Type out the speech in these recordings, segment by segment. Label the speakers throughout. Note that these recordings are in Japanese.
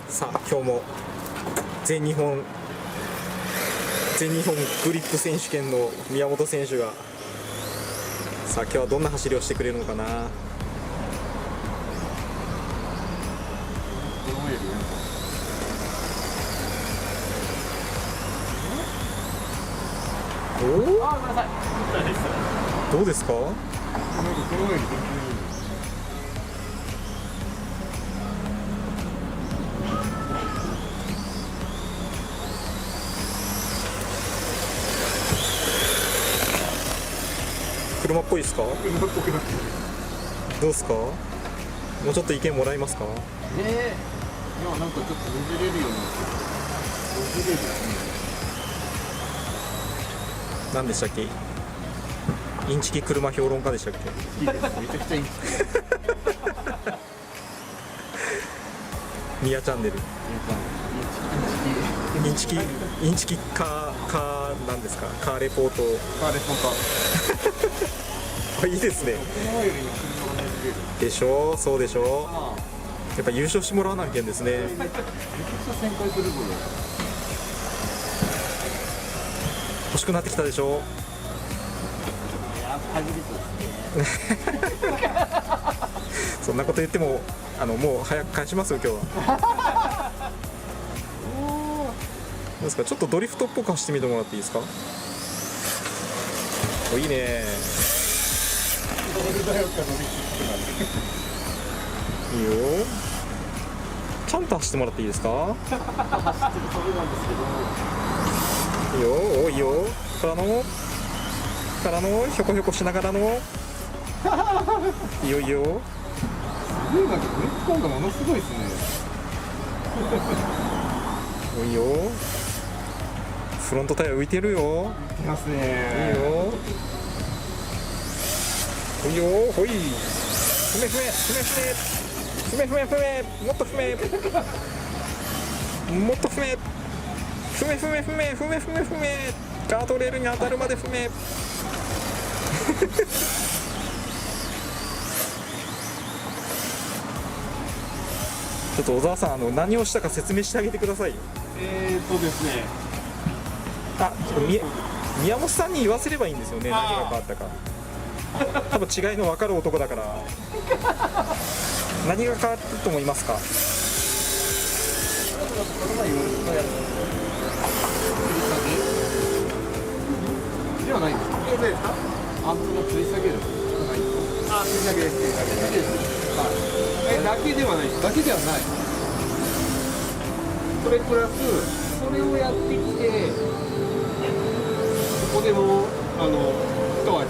Speaker 1: さあ今日も全日本グリップ選手権の宮本選手がさあ今日はどんな走りをしてくれるのかな。おお、どうですか。車っぽいですか。どうですか。もうちょっと意見もらえますか。
Speaker 2: いやなんかちょっとねじれるようになってる。ねじれる。
Speaker 1: 何でしたっけ。インチキ車評論家でしたっけ。
Speaker 2: いいです。めちゃくちゃいい。
Speaker 1: ミヤチャンネル。インチキカーなんですか。カーレポート。
Speaker 2: カーレポー
Speaker 1: あ、いいですね。でしょう、そうでしょう。やっぱ優勝してもらわなきゃですね。
Speaker 2: めちゃくちゃ旋回するこれ。
Speaker 1: 欲しくなってきたでしょう。そんなこと言ってももう早く返しますよ今日は。どうですか。ちょっとドリフトっぽく走ってみてもらっていいですか。お、いいね。いいよ。ちゃんと走ってもらっていいですか。いいよ。お、いいよ。からのひょこひょこしながらのいいよいいよ。
Speaker 2: すごいなんかグリップ感がものすごいですね。
Speaker 1: いいよ。フロントタイヤ浮いてるよ。
Speaker 2: 浮いてますね。
Speaker 1: いいよ。ほいよ、ほい。ふめふめもっとふめもっとふめガードレールに当たるまでふめ。ちょっと小沢さん何をしたか説明してあげてくださいよ。
Speaker 2: ですね。
Speaker 1: あ、宮本さんに言わせればいいんですよね。何が変わったか。多分違いの分かる男だから。何が変わったと思いますか。
Speaker 2: ではないんですか。アンプの吊り下げる。あ、吊り下げです。だけではない。だけではない。それプラスそれをやってきて、ここでも一味、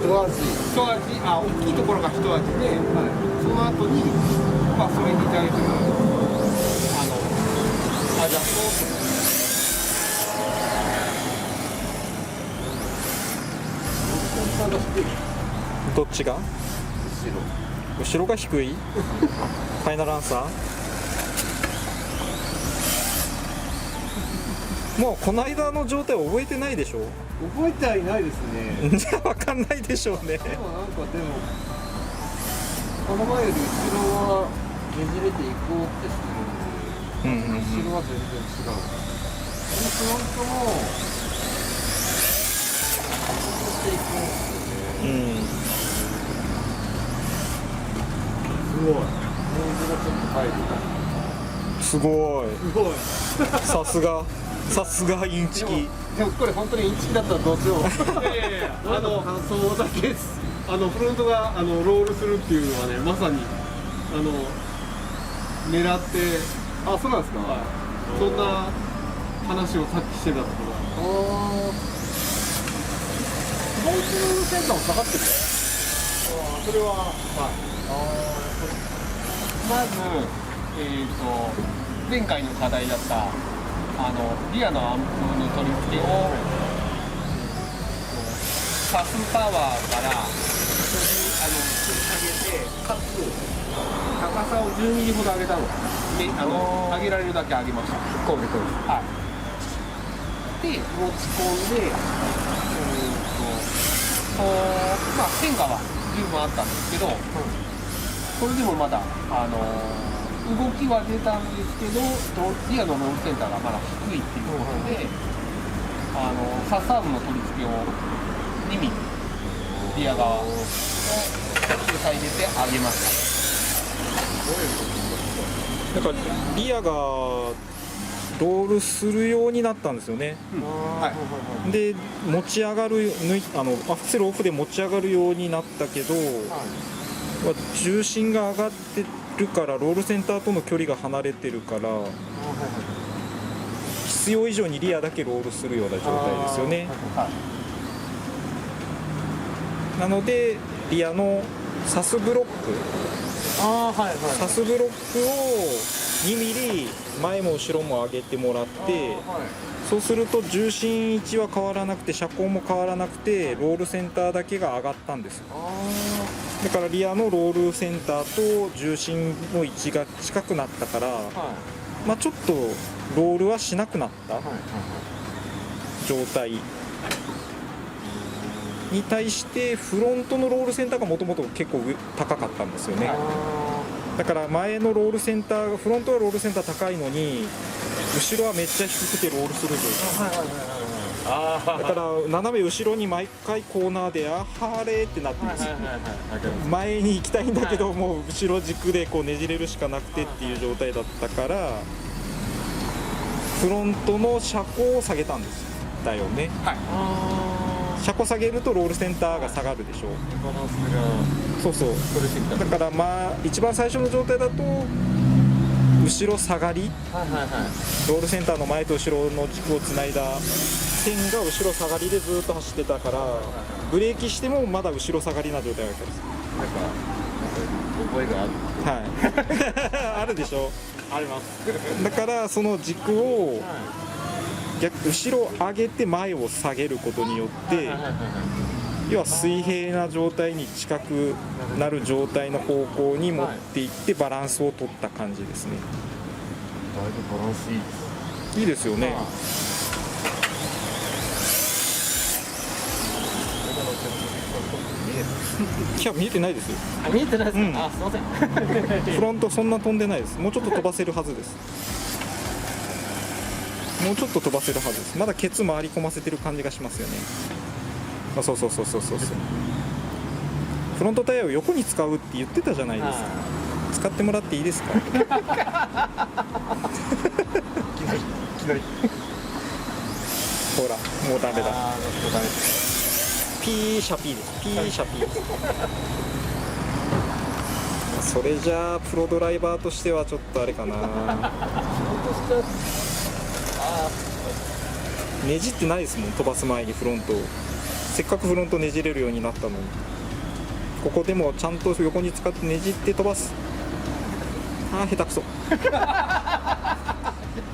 Speaker 2: 大きいところが一味で、その後にそれに対するアジャス
Speaker 1: どっちが後ろが低い。ファイナルアンサー。もうこの間の状態を覚えてないでしょ。
Speaker 2: 覚えてはいないですね。
Speaker 1: じゃあ分かんないでしょうね。
Speaker 2: でもこの前より後ろはねじれていこうってしてるんで、後ろは全然違う。このフロントもしていこうってね。すごい。ノイズがちょっと入る。
Speaker 1: すごい。さすがインチキ。
Speaker 2: でもこれ本当にインチキだったらどうしよう。感想だけです。フロントがロールするっていうのはね、まさに狙って。あ、そうなんですか。そんな話をさっきしてたところ。コントロールセンターも下がってる。それはまず前回の課題だったリアのアンプの取り付けをパスパワーから吊り上げて、かつ高さを10ミリほど上げたの。上げられるだけ上げました。はい。で持ち込んで、変化は十分あったんですけど、それでもまだ動きは出たんですけど、リアのロールセンターがまだ低いっていうことで、サスアームの取り付けを2ミリリア側の中サイ入れて上げました。
Speaker 1: だからリアがロールするようになったんですよね、
Speaker 2: はい、
Speaker 1: で持ち上がるアクセルオフで持ち上がるようになったけど、重心が上がってるからロールセンターとの距離が離れてるから、必要以上にリアだけロールするような状態ですよね。なのでリアのサスブロック、サスブロックを2ミリ前も後ろも上げてもらって、そうすると重心位置は変わらなくて車高も変わらなくてロールセンターだけが上がったんですよ。だからリアのロールセンターと重心の位置が近くなったから、まあちょっとロールはしなくなった状態に対してフロントのロールセンターがもともと結構高かったんですよね。だから前のロールセンター、フロントはロールセンター高いのに後ろはめっちゃ低くてロールする状態。だから斜め後ろに毎回コーナーであはれってなってるんですよ。前に行きたいんだけどもう後ろ軸でこうねじれるしかなくてっていう状態だったからフロントの車高を下げたんですだよね。車高下げるとロールセンターが下がるでしょ。そうそう。だからまあ一番最初の状態だと後ろ下がり、ロールセンターの前と後ろの軸をつないだ線が後ろ下がりでずっと走ってたから、ブレーキしてもまだ後ろ下がりな状態だったんです。
Speaker 2: 覚えがある。
Speaker 1: はい。あるでしょ。
Speaker 2: あります。
Speaker 1: だからその軸を後ろ上げて前を下げることによって要は水平な状態に近くなる状態の方向に持っていってバランスを取った感じですね。
Speaker 2: だいぶバランスいいです。
Speaker 1: いいですよね。いや見えてないですよ。
Speaker 2: 見えてないですか。あ、すみません。
Speaker 1: フロントそんな飛んでないです。もうちょっと飛ばせるはずです。もうちょっと飛ばせるはずです。まだケツ回り込ませてる感じがしますよね。あ、そうそうそうそうそうそう。フロントタイヤを横に使うって言ってたじゃないですか。使ってもらっていいですか。いきなりほらもうダメだ。ピーシャピーです。ピーシャピーです。それじゃあプロドライバーとしてはちょっとあれかな。ねじってないですもん、飛ばす前にフロントを。せっかくフロントねじれるようになったのに、ここでもちゃんと横に使ってねじって飛ばす。あー下手くそ。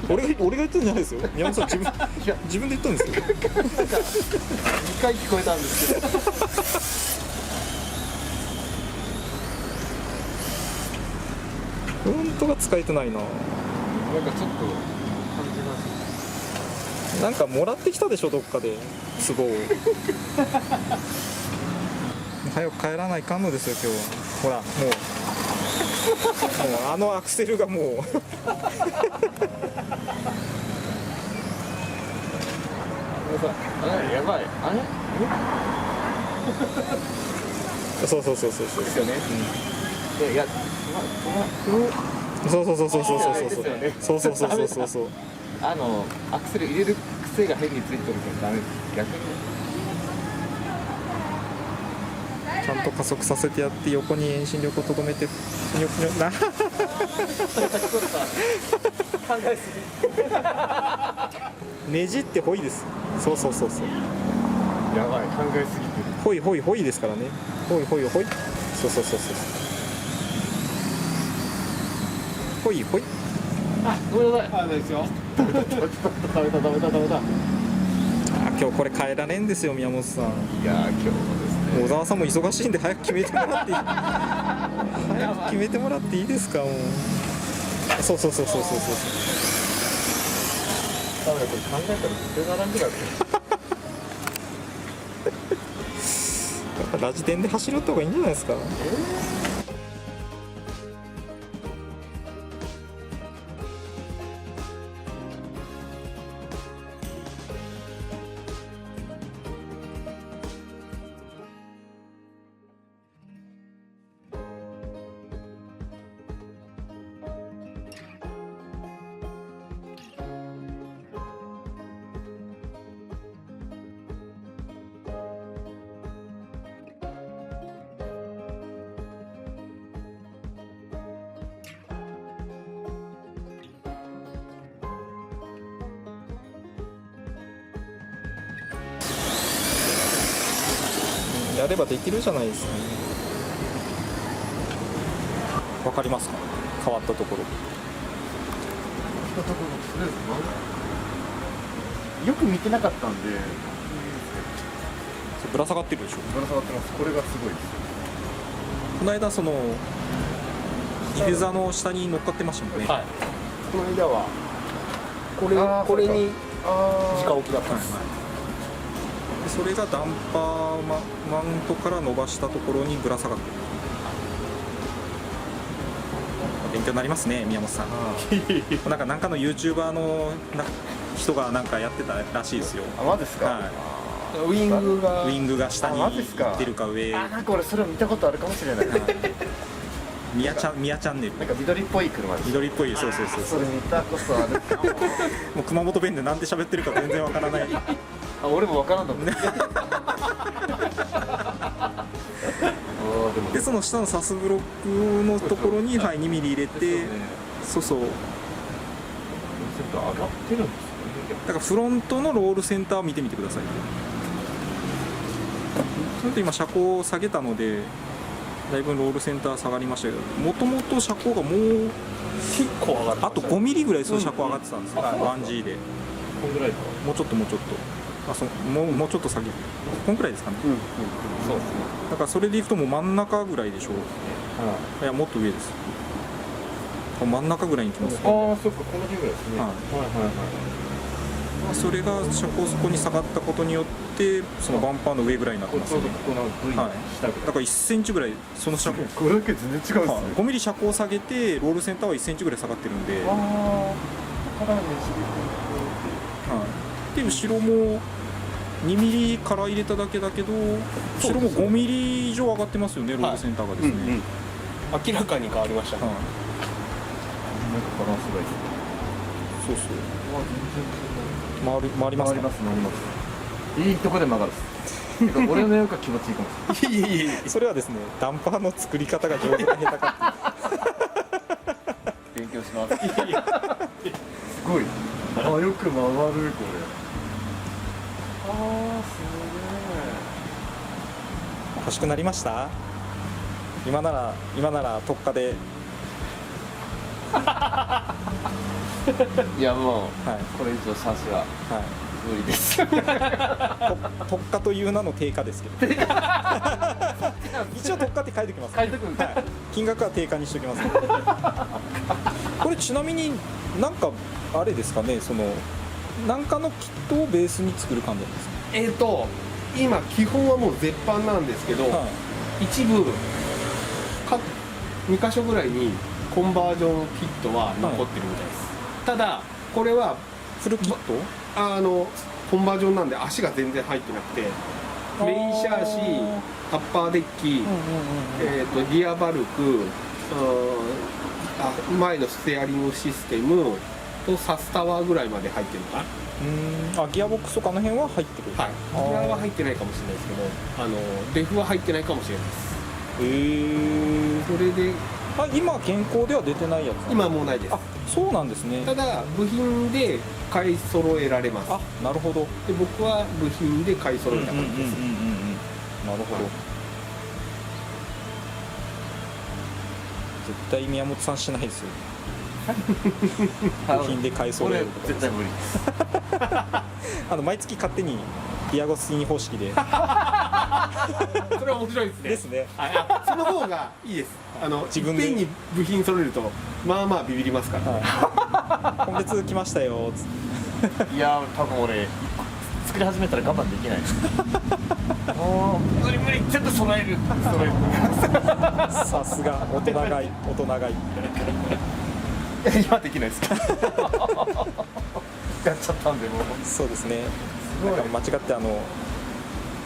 Speaker 1: 俺が言ったんじゃないですよ。宮本さん自分で言ったんですよ。
Speaker 2: 2回聞こえたんですけど。
Speaker 1: フロントが使えてないな。
Speaker 2: なんかちょっと感じます。
Speaker 1: なんかもらってきたでしょ、どっかで都合。早く帰らないかんのですよ今日は。ほらもうアクセルがもう
Speaker 2: やばい。あれ？
Speaker 1: そうそうそうそうそう
Speaker 2: ですよね。いや、
Speaker 1: そうそうそうそうそうそうそうそうそうそうそうそう
Speaker 2: アクセル入れる癖が変についてるからダメです。逆に
Speaker 1: ちゃんと加速させてやって横に遠心力をとどめてふにょふにょな。
Speaker 2: 考えすぎ。
Speaker 1: ねじってほいです。そうそうそうそう。
Speaker 2: やばい、考えすぎてる。
Speaker 1: ほいほいほいですからね。ほいほいほい。そうそうそうそう。ほいほい。
Speaker 2: あ、ごめんなさい。あ、ですよ。ダメだ。
Speaker 1: 今日これ変えられんですよ宮本さん。
Speaker 2: いや今日もですね。
Speaker 1: 小沢さんも忙しいんで早く決めてもらっていい。早く決めてもらっていいですかもう。そうそうそうそうそうそう。
Speaker 2: ダメだ、これ考えたら絶対並んでるわけ。
Speaker 1: やっぱラジ電で走るった方がいいんじゃないですか。やればできるじゃないですかね。わかりますか、変わったところ。
Speaker 3: よく見てなかったんで、
Speaker 1: ぶら下がってるでしょ。
Speaker 3: ぶら下がってます。これがすごいです。
Speaker 1: この間そのディフューザーの下に乗っかってましたもんね。
Speaker 2: はい、この間はこれに直置きだったんです。
Speaker 1: でそれがダンパーマウントから伸ばしたところにぶら下がってる。勉強になりますね、宮本さん。なんかの YouTuber の人がなんかやってたらしいですよ。
Speaker 3: あ、マジですか。
Speaker 1: はい、
Speaker 2: ウイングが
Speaker 1: 下に行ってるか上。
Speaker 3: あ、なんか俺それを見たことあるかもしれない。
Speaker 1: ミヤチャンネル。
Speaker 3: なんか緑っぽい車です。
Speaker 1: 緑っぽい、そうそうそう。
Speaker 3: それ見たことある。
Speaker 1: もう熊本弁でなんて喋ってるか全然わからない。
Speaker 3: あ、俺もわからんと思う。
Speaker 1: でその下のサスブロックのところに、はい、2ミリ入れて、そうそう。
Speaker 3: 上がってるんですね。
Speaker 1: だからフロントのロールセンターを見てみてください。それと今車高を下げたのでだいぶロールセンター下がりましたけど、もともと車高がもう
Speaker 2: 結構上がって
Speaker 1: あと5ミリぐらいその車高上がってたんですよ、1G で。
Speaker 2: こんぐらいか。
Speaker 1: もうちょっともうちょっともうちょっと下げる、こんくらいですかね。
Speaker 2: そうですね。
Speaker 1: だからそれでいくともう真ん中ぐらいでしょう。いやもっと上です。真ん中ぐらいに来ます、ね。
Speaker 2: ああ、そっか、この辺ぐらいですね。はいはいはい。
Speaker 1: それが車高そこに下がったことによってそのバンパーの上ぐらいになってますね。はい、だから1センチぐらいその車高、
Speaker 3: これだけ全然違うんですね。
Speaker 1: 5ミリ車高を下げてロールセンターは1センチぐらい下がってるんで、はい、で後ろも2ミリから入れただけだけど後ろも5ミリ以上上がってますよね、ロールセンターがですね。
Speaker 2: 明らかに変わりましたね。
Speaker 3: なんかバランスがいい。
Speaker 1: そうそう。回りますか。
Speaker 3: 回ります。いいとこで曲がる。俺のよく気持ちいいかもしれない。
Speaker 2: いえ
Speaker 1: それはですね、ダンパーの作り方が上手か下手か
Speaker 3: 勉強します。すごい。あ、よく回るこれ。ああ、す
Speaker 1: 欲しくなりました。今なら特価で。
Speaker 3: いやもう、
Speaker 1: はい、
Speaker 3: これ以上差しは無理です。
Speaker 1: 特価という名の定価ですけど。一応特価って書いておきます、ね。
Speaker 3: 書いておくんだ。
Speaker 1: はい、金額は定価にしておきます、ね。これちなみになんかあれですかね、そのなんかのキットをベースに作る感じなんですか。
Speaker 2: 今基本はもう絶版なんですけど、
Speaker 1: はい、
Speaker 2: 一部2箇所ぐらいにコンバージョンキットは残ってるみたいです。ただこれは
Speaker 1: フルキット？
Speaker 2: コンバージョンなんで足が全然入ってなくて、メインシャーシタッパーデッキ、リアバルク、前のステアリングシステムとサスタワーぐらいまで入ってるかな。
Speaker 1: ギアボックスとかの辺は入ってる。
Speaker 2: はい、ギアは入ってないかもしれないですけど、デフは入ってないかもしれないです。それで
Speaker 1: 今現行では出てないやつ。
Speaker 2: 今はもうないです。
Speaker 1: そうなんですね。
Speaker 2: ただ部品で買い揃えられます。
Speaker 1: なるほど。
Speaker 2: で僕は部品で買い揃えた感じです。
Speaker 1: なるほど。絶対宮本さんしないですよ。部品で買い揃えるとか。
Speaker 3: 絶対無理です。
Speaker 1: 毎月勝手にディアゴスティーニ方式で。
Speaker 2: それは面白いですね。
Speaker 1: ですね。
Speaker 2: その方がいいです。
Speaker 1: 自分で
Speaker 2: いっぺんに部品揃えるとまあまあビビりますから。
Speaker 1: 今月来ましたよつって。
Speaker 3: いや多分俺作り始めたら我慢できない。無理全部揃える。
Speaker 1: さすが大人がいい。
Speaker 3: 今できないですか。やっちゃったんでもう。
Speaker 1: そうですね。なんか間違って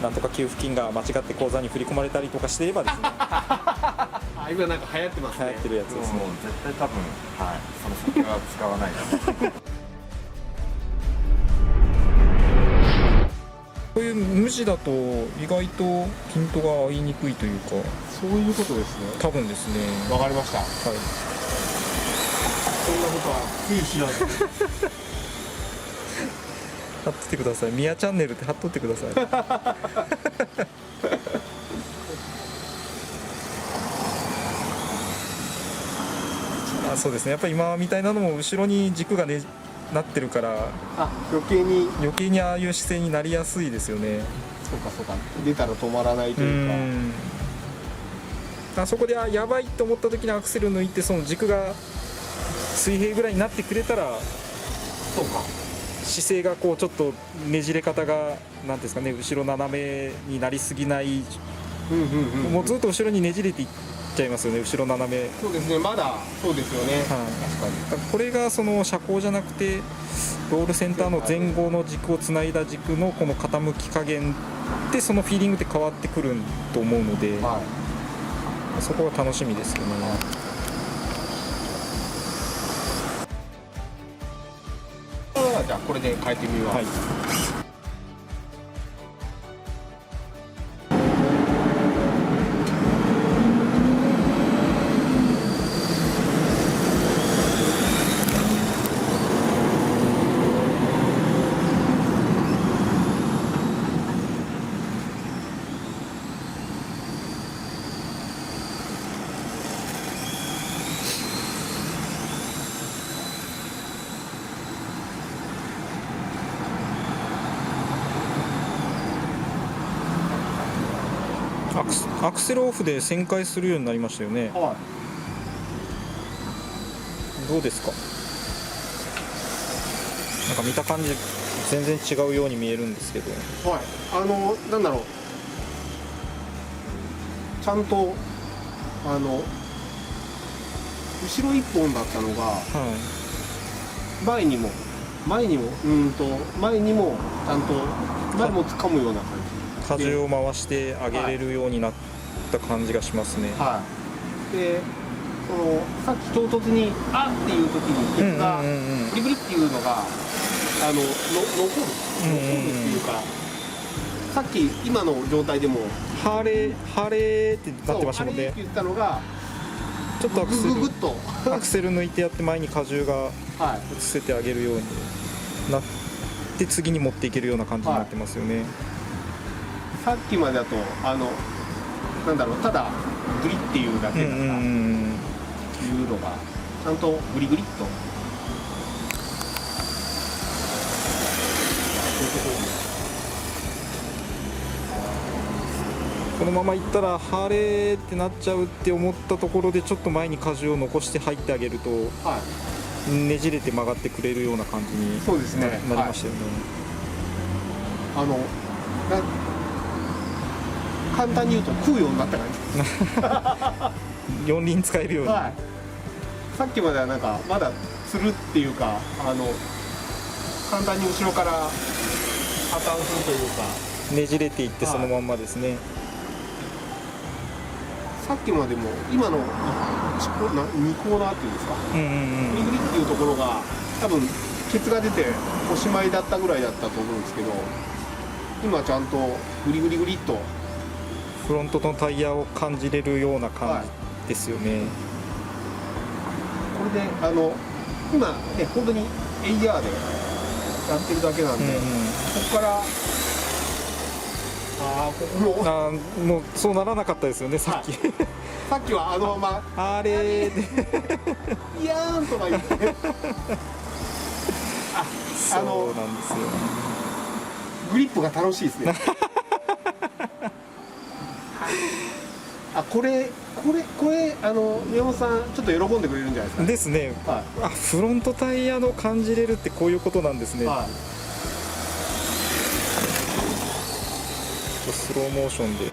Speaker 1: なんとか給付金が間違って口座に振り込まれたりとかしていればですね。
Speaker 2: 今なんか流行ってますね。
Speaker 1: 流行ってるやつですね。
Speaker 3: もう絶対多分その先は使わないな。
Speaker 1: こういう無地だと意外とピントが合いにくいというか。
Speaker 2: そういうことですね。
Speaker 1: 多分ですね。
Speaker 2: わかりました。はい。そんなことはつい知らず。
Speaker 1: 貼っとってください。ミヤチャンネルって貼っとってください。あ、そうですね。やっぱり今みたいなのも後ろに軸がねなってるから
Speaker 2: 余計に
Speaker 1: ああいう姿勢になりやすいですよね。
Speaker 2: そうか出たら止まらないというか。
Speaker 1: あそこでやばいと思った時にアクセル抜いてその軸が水平ぐらいになってくれたら、
Speaker 2: そうか
Speaker 1: 姿勢がこうちょっとねじれ方がなんですかね、後ろ斜めになりすぎない、もうずっと後ろにねじれていっちゃいますよね、後ろ斜め。
Speaker 2: そうですね、まだそうですよね、
Speaker 1: はい、
Speaker 2: 確かに。
Speaker 1: これがその車高じゃなくてロールセンターの前後の軸をつないだ軸のこの傾き加減でそのフィーリングって変わってくると思うので、
Speaker 2: はい、
Speaker 1: そこが楽しみですよね。
Speaker 2: じゃあこれで変えてみます。
Speaker 1: はい、アクセルオフで旋回するようになりましたよね。
Speaker 2: は
Speaker 1: どうですか？なんか見た感じ全然違うように見えるんですけど。
Speaker 2: い、はい、なんだろう、ちゃんと後ろ一本だったのが
Speaker 1: は
Speaker 2: 前にもちゃんと前も掴むような感
Speaker 1: い、荷重を回して上げれるようになった感じがしますね。
Speaker 2: じ。はい、でさっき唐突に「あっ!」っていう時にケツがブリブリっていうのが残るっていうか、さっき今の状態でも
Speaker 1: ハーレーってなってましたもんね。
Speaker 2: そうあれって言ったのが
Speaker 1: ちょっと
Speaker 2: グググッと
Speaker 1: アクセル抜いてやって前に荷重が
Speaker 2: はい
Speaker 1: 移せてあげるようになって次に持っていけるような感じになってますよね。
Speaker 2: さっきまでだとなんだろう、ただグリっていうだけだったいうのがちゃんとグリグリっと
Speaker 1: このままいったらハーレーってなっちゃうって思ったところでちょっと前に荷重を残して入ってあげると
Speaker 2: はい、
Speaker 1: ねじれて曲がってくれるような感じに
Speaker 2: そうですね
Speaker 1: なりましたよね。
Speaker 2: 簡単に言うと食うようになった感じ
Speaker 1: 四輪使えるように、
Speaker 2: はい、さっきまではなんかまだつるっていうか簡単に後ろから破綻するというか、
Speaker 1: ねじれていってそのまんまですね。
Speaker 2: さっきまでも今の2コーナーっていうんですか、グリグリっていうところが多分ケツが出ておしまいだったぐらいだったと思うんですけど、今ちゃんとグリグリグリっと
Speaker 1: フロントのタイヤを感じれるような感じですよね。
Speaker 2: これで今ね本当にエイヤーでやってるだけなんで、ここからここも
Speaker 1: もうそうならなかったですよね、さっき。
Speaker 2: さっきはあのまま
Speaker 1: あれで
Speaker 2: いやーんとか言って
Speaker 1: そうなんですよ。
Speaker 2: グリップが楽しいですねこれ宮本さんちょっと喜んでくれるんじゃないですかね。
Speaker 1: ですね、
Speaker 2: はい、
Speaker 1: フロントタイヤの感じれるってこういうことなんですね。
Speaker 2: はい、
Speaker 1: スローモーションで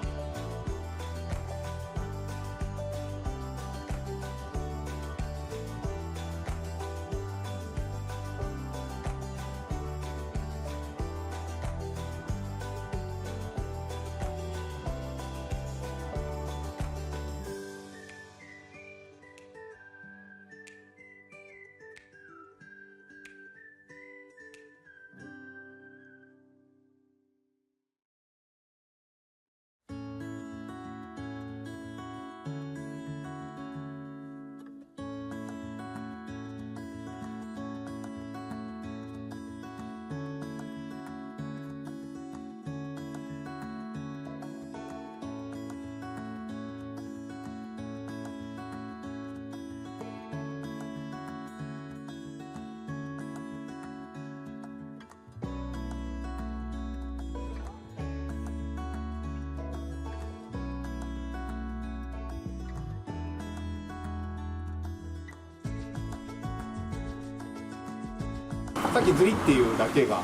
Speaker 2: さっきズリっていうだけが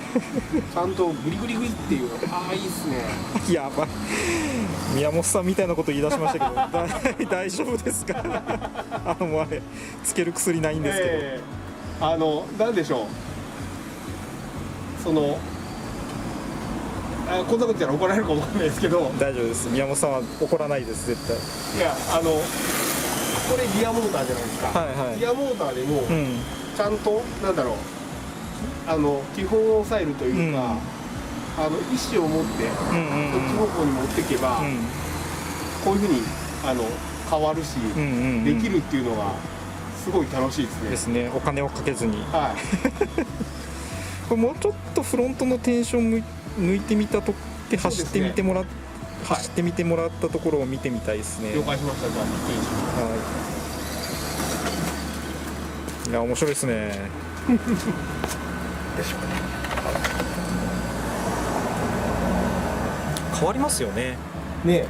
Speaker 2: ちゃんとグリグリグリっていう、ああいいっすね。
Speaker 1: やばい、宮本さんみたいなこと言い出しましたけど大丈夫ですか？もうあれつける薬ないんですけど、
Speaker 2: なんでしょう、そのこんなこと言ったら怒られるかもわかんないですけど、
Speaker 1: 大丈夫です。宮本さんは怒らないです、絶対。
Speaker 2: いやこれリアモーターじゃないですか、
Speaker 1: はいはい、
Speaker 2: リアモーターでも、
Speaker 1: うん、
Speaker 2: ちゃんとなんだろう、基本を抑えるというか、意思を持ってこっち方向に持っていけば、こういうふうに変わるし、できるっていうのがすごい楽しいですね。
Speaker 1: ですね、お金をかけずに。
Speaker 2: はい
Speaker 1: これもうちょっとフロントのテンション抜いてみたとって走ってみてもらっ、走ってみてもらったところを見てみたいですね。
Speaker 2: 了解しました。じゃあ見てみましょ
Speaker 1: はい。いや面白いですね。
Speaker 2: う。でしょうね。
Speaker 1: 変わりますよね。
Speaker 2: ね、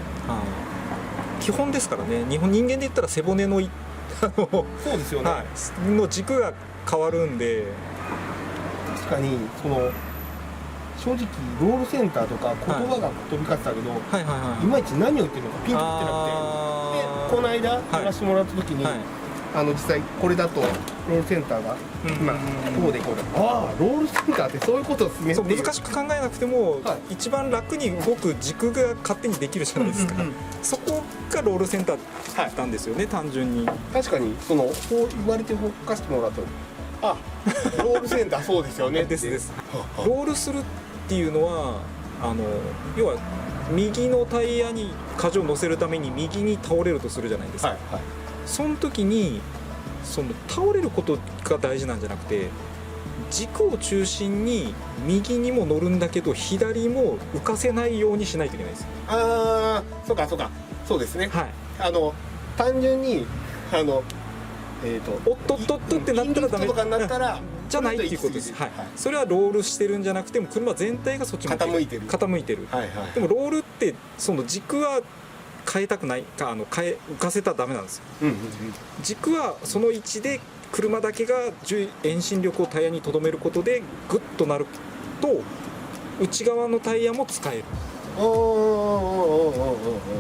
Speaker 1: 基本ですからね。人間で言ったら背骨の
Speaker 2: そうですよね。
Speaker 1: はい、の軸が変わるんで。
Speaker 2: 確かにその正直ロールセンターとか言葉が飛び交ってたけど、いまいち何を言ってるのかピンときてなくて、でこの間やらせてもらった時に、実際これだとロールセンターが今こうでこうで、ああロールセンターってそういうことですねっていう。
Speaker 1: 難しく考えなくても、一番楽に動く軸が勝手にできるじゃないですか。そこがロールセンターだったんですよね、単純に。
Speaker 2: 確かにこう言われて動かしてもらうと、あ、ロールセンターそうですよねって
Speaker 1: です。ロールするっていうのは要は右のタイヤに舵を乗せるために右に倒れるとするじゃないですか。その時に倒れることが大事なんじゃなくて、軸を中心に右にも乗るんだけど左も浮かせないようにしないといけないです。
Speaker 2: ああ、そうかそうか、そうですね。はい。単純に
Speaker 1: おっとっとっとってなったらダメ
Speaker 2: とかになったら
Speaker 1: じゃないっていうことです。はい。それはロールしてるんじゃなくても車全体がそっち
Speaker 2: 傾いてる。
Speaker 1: 傾いてる。でもロールってその軸は変えたくないか浮かせたらダメなんですよ。軸はその位置で車だけが遠心力をタイヤにとどめることでグッとなると内側のタイヤも使える。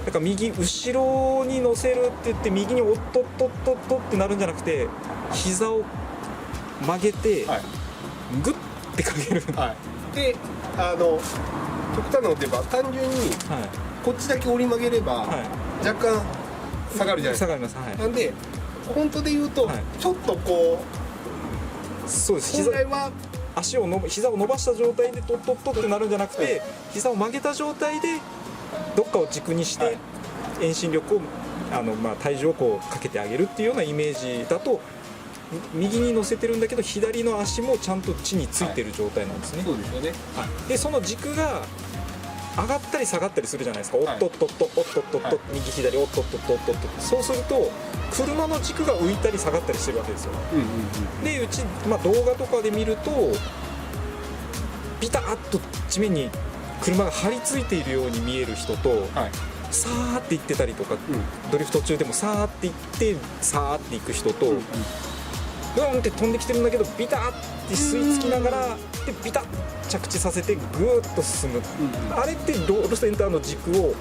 Speaker 1: だから右後ろに乗せるって言って右におっとっとっとっとってなるんじゃなくて、膝を曲げてグッてかける。
Speaker 2: で極端なこと言えば単純にこっちだけ折り曲げれば若干下がるじゃないですか。
Speaker 1: 下がります。
Speaker 2: なんで本当で言うとちょっとこう、
Speaker 1: そうです。
Speaker 2: 本来は
Speaker 1: 膝を伸ばした状態でトットットってなるんじゃなくて、膝を曲げた状態でどっかを軸にして遠心力を体重をこうかけてあげるっていうようなイメージだと、右に乗せてるんだけど左の足もちゃんと地についてる状態なんですね。
Speaker 2: そうですよね。
Speaker 1: でその軸が上がったり下がったりするじゃないですか。おっとっとっとおっとっとっと、右左おっとっとっとおっとっと。そうすると車の軸が浮いたり下がったりしてるわけですよ。でうち、動画とかで見るとビタッと地面に車が張り付いているように見える人と、さーって行ってたりとか、ドリフト中でもさーって行ってさーって行く人と、ブーンって飛んできてるんだけどビタッて吸い付きながらでビタッ着地させてグーッと進む、あれってロールセンターの軸を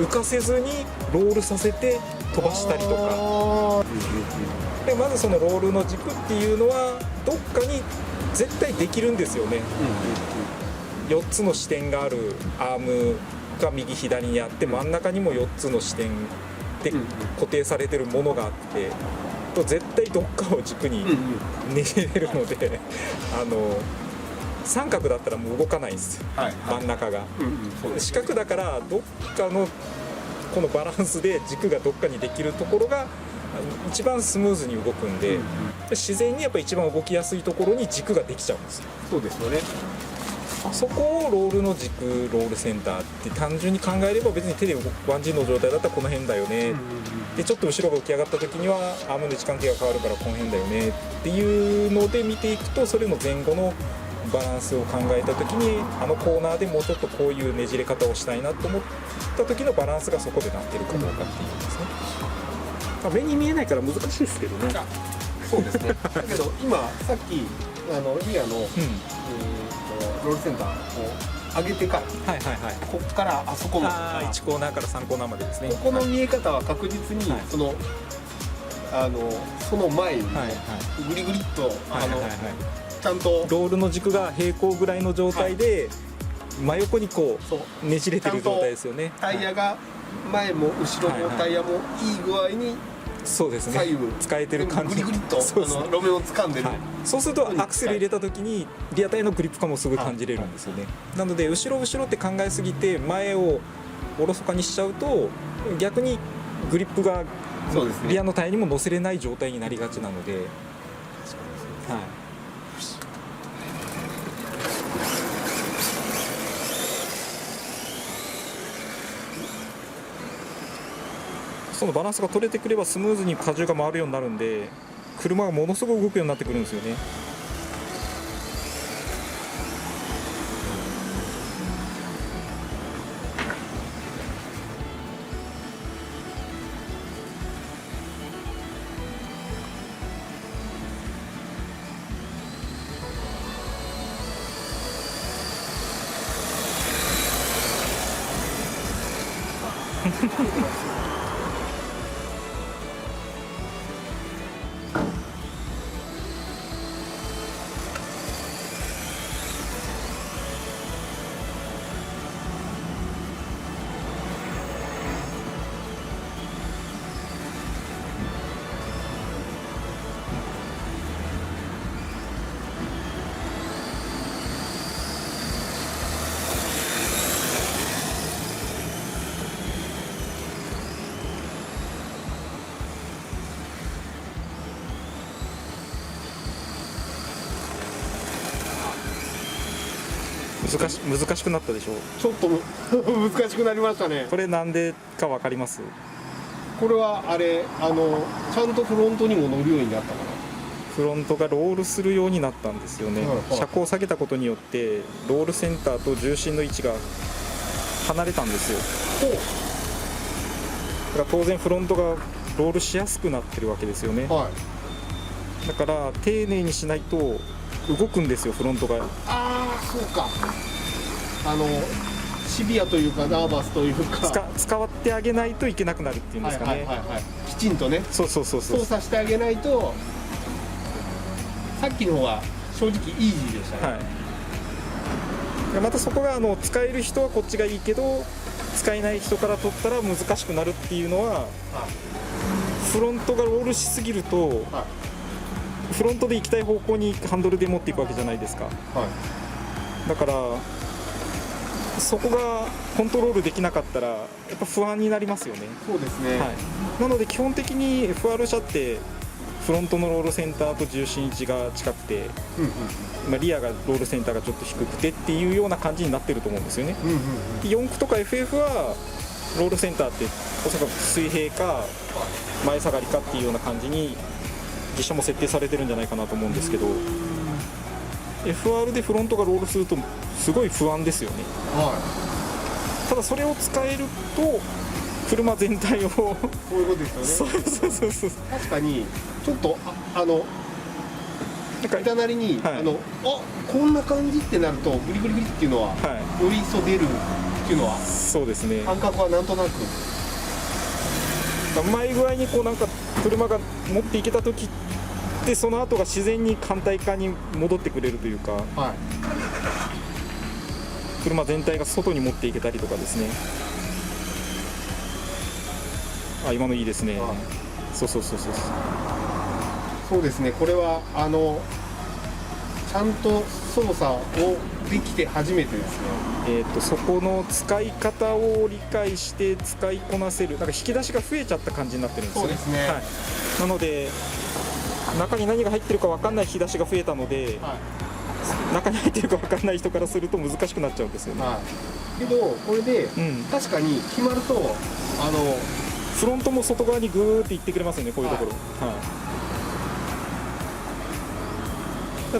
Speaker 1: 浮かせずにロールさせて飛ばしたりとかで、まずそのロールの軸っていうのはどっかに絶対できるんですよね。4つの視点があるアームが右左にあって、真ん中にも4つの視点で固定されてるものがあって、絶対どっかを軸にねじれるので、三角だったらもう動かないんですよ、真ん中が。四角だからどっかのこのバランスで軸がどっかにできるところが一番スムーズに動くんで、自然にやっぱり一番動きやすいところに軸ができちゃうんですよ。
Speaker 2: そうですよね。
Speaker 1: そこをロールの軸、ロールセンターって単純に考えれば別に手でワンジンの状態だったらこの辺だよね、でちょっと後ろが浮き上がった時にはアームの位置関係が変わるからこの辺だよねっていうので見ていくと、それの前後のバランスを考えた時にコーナーでもうちょっとこういうねじれ方をしたいなと思った時のバランスがそこでなってるかどうかっていうんですね。
Speaker 4: 目に見えないから難しいですけどね。
Speaker 2: そうですね。だけど今さっきリアの、ロールセンターを上げてから、
Speaker 1: はいはいはい。
Speaker 2: こっからあそこまで
Speaker 1: ああ、1コーナーから3コーナーまでですね。
Speaker 2: ここの見え方は確実に、
Speaker 1: はい
Speaker 2: その前に、
Speaker 1: はいはい
Speaker 2: グリグリっと、
Speaker 1: はいはいはいはい。
Speaker 2: ちゃんと
Speaker 1: ロールの軸が平行ぐらいの状態で、真横にこ
Speaker 2: そう
Speaker 1: うねじれてる状態ですよね。
Speaker 2: タイヤが前も後ろのタイヤもいい具合に
Speaker 1: そうですね。
Speaker 2: 左右
Speaker 1: 使えてる感じ。
Speaker 2: グリグリっと
Speaker 1: そうですね
Speaker 2: 路面を掴んでる、
Speaker 1: はい、そうするとアクセル入れた時にリアタイヤのグリップ感もすごい感じれるんですよね。なので後ろって考えすぎて前をおろそかにしちゃうと逆にグリップが
Speaker 2: そうですね
Speaker 1: リアのタイヤにも乗せれない状態になりがちなので、はい、そのバランスが取れてくればスムーズに荷重が回るようになるんで車がものすごく動くようになってくるんですよね。難しくなったでしょう。
Speaker 2: ちょっと難しくなりましたね。
Speaker 1: これなんでか分かります？
Speaker 2: これはあれちゃんとフロントにも乗るようになったか
Speaker 1: フロントがロールするようになったんですよね、
Speaker 2: はいはい
Speaker 1: 車高を下げたことによってロールセンターと重心の位置が離れたんですよ。だから当然フロントがロールしやすくなってるわけですよね。
Speaker 2: な。はい
Speaker 1: だから丁寧にしないと動くんですよフロントが。
Speaker 2: ああそうかシビアというかナーバスというか
Speaker 1: 使ってあげないといけなくなるっていうんですかね。
Speaker 2: はいはいはいはい、きちんとね
Speaker 1: そうそうそうそう
Speaker 2: 操作してあげないとさっきの方が正直イージーでしたね。
Speaker 1: はいでまたそこが使える人はこっちがいいけど使えない人から取ったら難しくなるっていうのはフロントがロールしすぎると
Speaker 2: は
Speaker 1: フロントで行きたい方向にハンドルで持っていくわけじゃないですか。
Speaker 2: いはい
Speaker 1: だからそこがコントロールできなかったらやっぱ不安になりますよね。
Speaker 2: そうですね、
Speaker 1: はい、なので基本的に FR 車ってフロントのロールセンターと重心位置が近くて、リアがロールセンターがちょっと低くてっていうような感じになってると思うんですよね。4駆とか FF はロールセンターっておそらく水平か前下がりかっていうような感じに実車も設定されてるんじゃないかなと思うんですけど、FR でフロントがロールするとすごい不安ですよね。ただそれを使えると車全体を
Speaker 2: こういうことですよね。
Speaker 1: そう
Speaker 2: 確かにちょっと
Speaker 1: なんか
Speaker 2: 板なりに、
Speaker 1: はい
Speaker 2: こんな感じってなるとグリグリグリっていうのは、
Speaker 1: は
Speaker 2: より一層出るっていうのは
Speaker 1: そうですね。
Speaker 2: 感覚はなんとなく
Speaker 1: うまい具合にこうなんか車が持っていけた時ってその後が自然に反対側に戻ってくれるというか、
Speaker 2: はい
Speaker 1: 車全体が外に持っていけたりとかですね。あ、今のいいですね。
Speaker 2: はい
Speaker 1: そう
Speaker 2: そうですね。これはちゃんと操作をできて初めてですね。
Speaker 1: そこの使い方を理解して使いこなせるなんか引き出しが増えちゃった感じになってるんですよね。
Speaker 2: そうですね
Speaker 1: はい、なので中に何が入ってるか分かんない引き出しが増えたので、中に入ってるか分かんない人からすると難しくなっちゃうんですよね。
Speaker 2: けどこれで、
Speaker 1: ん
Speaker 2: 確かに決まると
Speaker 1: フロントも外側にグーっていってくれますよね、こういうところ。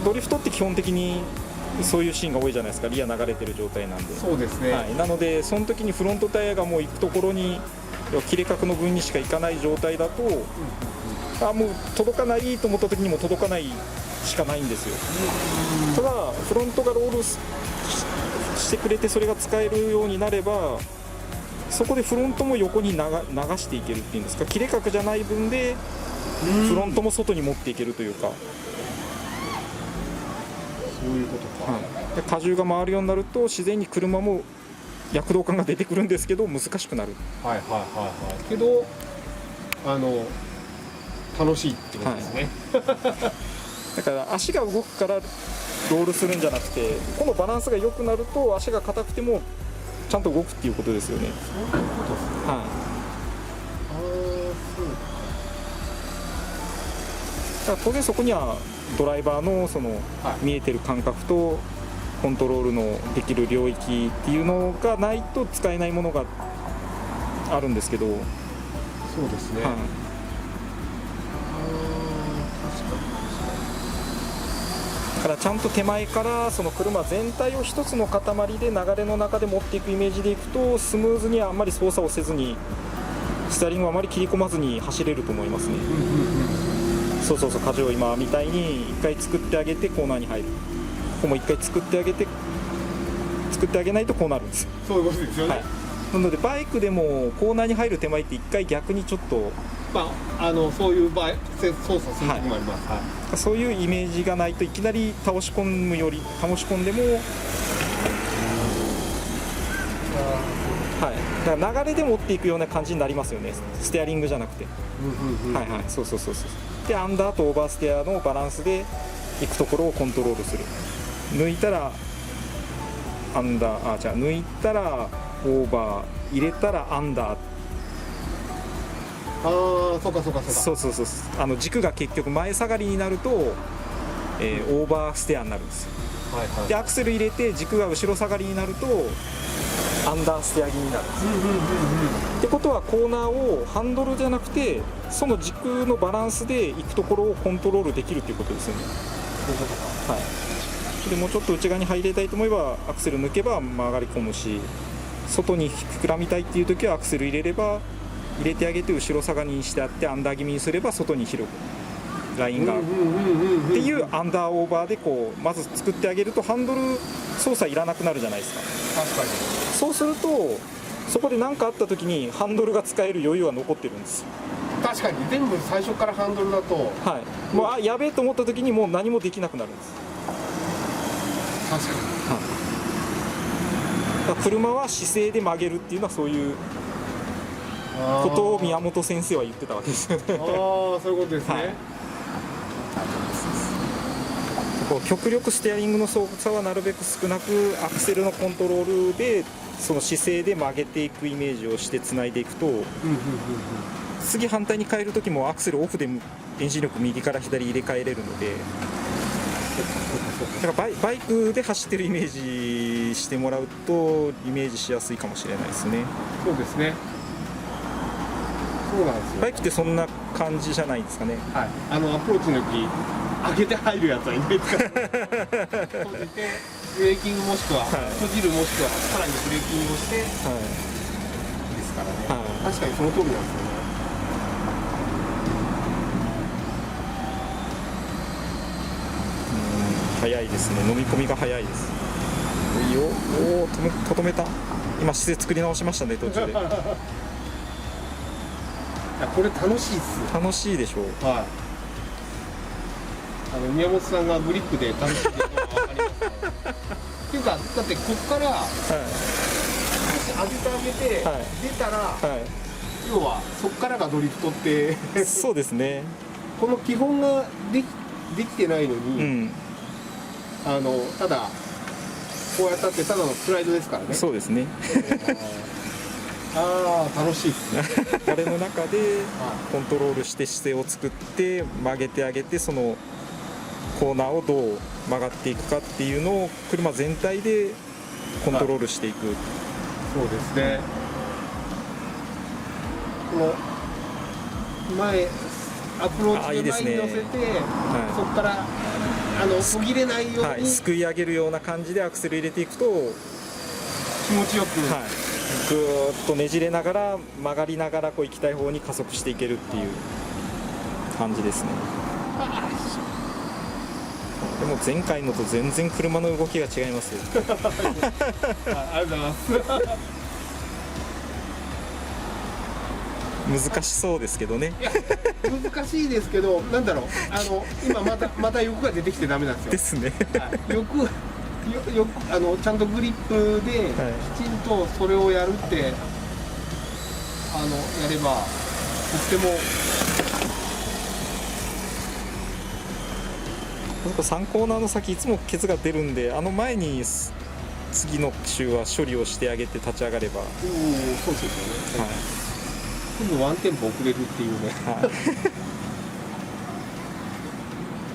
Speaker 1: ドリフトって基本的にそういうシーンが多いじゃないですか。リア流れてる状態なんで。
Speaker 2: そうですね、
Speaker 1: なのでその時にフロントタイヤがもう行くところに切れ角の分にしか行かない状態だと、もう届かないと思った時にも届かないしかないんですよ。ただフロントがロールしてくれてそれが使えるようになれば、そこでフロントも横に流していけるっていうんですか、切れ角じゃない分でフロントも外に持っていけるというか、
Speaker 2: そういうことか。
Speaker 1: で荷重が回るようになると自然に車も躍動感が出てくるんですけど難しくなる。
Speaker 2: はいはいはいはい。けど楽しいってことですね。
Speaker 1: だから足が動くからロールするんじゃなくて、このバランスが良くなると足が硬くてもちゃんと動くっていうことですよね。
Speaker 2: そういうことですね。
Speaker 1: はい。
Speaker 2: ああ、そう
Speaker 1: だから当然そこにはドライバーのその
Speaker 2: はい
Speaker 1: 見えてる感覚とコントロールのできる領域っていうのがないと使えないものがあるんですけど、はい、
Speaker 2: そうですね。
Speaker 1: だからちゃんと手前からその車全体を一つの塊で流れの中で持っていくイメージでいくと、スムーズにあんまり操作をせずにステアリングをあまり切り込まずに走れると思いますね。そうそうそう、舵を今みたいに1回作ってあげてコーナーに入る、ここも1回作ってあげないとこうなるんですよ。
Speaker 2: そういうことですよね。
Speaker 1: はい、なのでバイクでもコーナーに入る手前って1回逆にちょっと、
Speaker 2: まあそういう場合操作する時もあります。はい。
Speaker 1: そういうイメージがないといきなり倒し込んでも、はい、だから流れで持っていくような感じになりますよね、ステアリングじゃなくて。はいはい、そうそうそうそう。でアンダーとオーバーステアのバランスで行くところをコントロールする。抜いたらアンダー、抜いたらオーバー、入れたらアンダー。
Speaker 2: ああ、そうかそうかそうか。
Speaker 1: そうそうそう、軸が結局前下がりになると、オーバーステアになるんですよ。
Speaker 2: はいはい。
Speaker 1: でアクセル入れて軸が後ろ下がりになるとアンダーステア気味になるんですよ。ってことはコーナーをハンドルじゃなくてその軸のバランスで行くところをコントロールできるということですよね。
Speaker 2: そういうことか。
Speaker 1: はい。でもうちょっと内側に入れたいと思えばアクセル抜けば曲がり込むし、外に膨らみたいっていう時はアクセル入れれば入れてあげて後ろ下がりにしてあってアンダー気味にすれば外に広くラインがあるっていうアンダーオーバーでこうまず作ってあげるとハンドル操作いらなくなるじゃないですか。
Speaker 2: 確かに。
Speaker 1: そうするとそこで何かあった時にハンドルが使える余裕は残ってるんですよ。
Speaker 2: 確かに全部最初からハンドルだと。
Speaker 1: はい、もうやべえと思った時にもう何もできなくなるんです。
Speaker 2: 確かに。
Speaker 1: だから車は姿勢で曲げるっていうのはそういうことを宮本先生は言ってたわけですよね。
Speaker 2: ああ、そういうことですね。
Speaker 1: はい、こう極力ステアリングの操作はなるべく少なくアクセルのコントロールでその姿勢で曲げていくイメージをしてつないでいくと、次反対に変える時もアクセルオフでエンジン力右から左入れ替えれるので、だからバイクで走ってるイメージしてもらうとイメージしやすいかもしれないですね。
Speaker 2: そうですね。そうなんですよ。
Speaker 1: バイクってそんな感じじゃないですかね。
Speaker 2: はい。アプローチの時上げて入るやつはいないですから。閉じてブレーキングもしくは、閉じるもしくはさらにブレーキングをしてですからね。確かにその通りなんですよね。
Speaker 1: 早いですね。飲み込みが早いです。いいよ。おお、とどめた。今姿勢作り直しましたね、途中で。
Speaker 2: いや、これ楽しいっす。
Speaker 1: 楽しいでしょう。
Speaker 2: はい。宮本さんがグリップで楽しんでるのが分かります、ね。っていうか、だってこっから少し当ててあげて、出たら、要はそっからがドリフトって
Speaker 1: そうですね。
Speaker 2: この基本ができてないのに、ただこうやったってただのスライドですからね。
Speaker 1: そうですね。
Speaker 2: ああ、楽しいですね。
Speaker 1: これの中でコントロールして姿勢を作って曲げてあげて、そのコーナーをどう曲がっていくかっていうのを車全体でコントロールしていく。
Speaker 2: そうですね。この前アプローチの前に乗せて、そこから途切れないように、
Speaker 1: すくい上げるような感じでアクセル入れていくと
Speaker 2: 気持ちよく、
Speaker 1: ぐーっとねじれながら曲がりながらこう行きたい方に加速していけるっていう感じですね。でも前回のと全然車の動きが違いますよ。
Speaker 2: ありがとうございます
Speaker 1: 難しそうですけどね。
Speaker 2: いや難しいですけど、なんだろう、今また欲が出てきてダメなんですよ。
Speaker 1: ですね。
Speaker 2: はい、よくちゃんとグリップできちんとそれをやるって、やればとっても。
Speaker 1: 3コーナーの先いつもケツが出るんで、前に次の週は処理をしてあげて立ち上がれば、
Speaker 2: そうですよね。
Speaker 1: はい、
Speaker 2: 今度ワンテンポ遅れるっていうね。
Speaker 1: は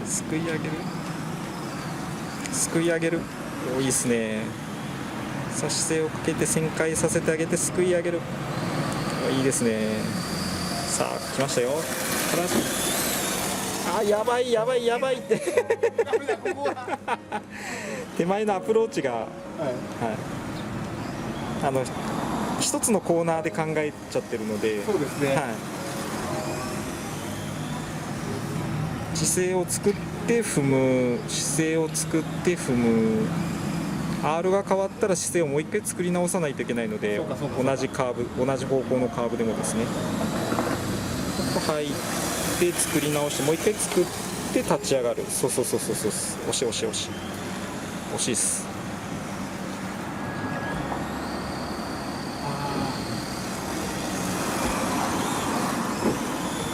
Speaker 1: い、すくい上げる、すくい上げる、お、いいですね。さあ姿勢をかけて旋回させてあげてすくい上げる、いいですね。さあ来ましたよ。あ、やばいやばいやばいって手前のアプローチが、はい、一つのコーナーで考えちゃってるので、
Speaker 2: そうですね、
Speaker 1: はい、姿勢を作って踏む、姿勢を作って踏む、 R が変わったら姿勢をもう一回作り直さないといけないので、同じカーブ、同じ方向のカーブでもですね、ここ入って作り直して、もう一回作って立ち上がる。そうそうそうそうそう、押し押し押し惜しいっす。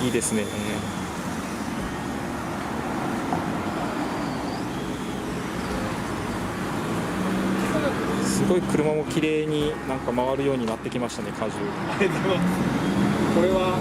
Speaker 1: いいですね。すごい車も綺麗になんか回るようになってきましたね、荷重。
Speaker 2: ありがとうございます。これは